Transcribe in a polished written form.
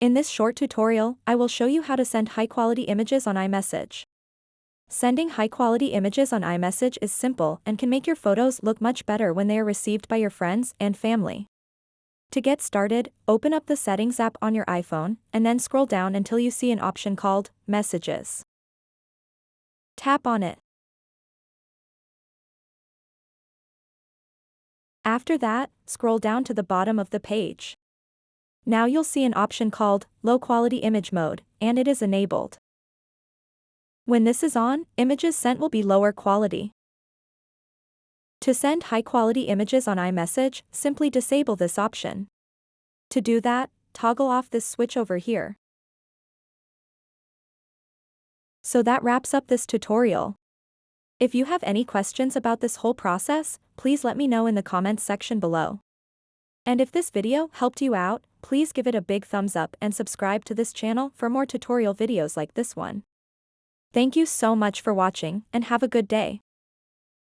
In this short tutorial, I will show you how to send high-quality images on iMessage. Sending high-quality images on iMessage is simple and can make your photos look much better when they are received by your friends and family. To get started, open up the Settings app on your iPhone, and then scroll down until you see an option called Messages. Tap on it. After that, scroll down to the bottom of the page. Now you'll see an option called Low Quality Image Mode, and it is enabled. When this is on, images sent will be lower quality. To send high-quality images on iMessage, simply disable this option. To do that, toggle off this switch over here. So that wraps up this tutorial. If you have any questions about this whole process, please let me know in the comments section below. And if this video helped you out, please give it a big thumbs up and subscribe to this channel for more tutorial videos like this one. Thank you so much for watching and have a good day.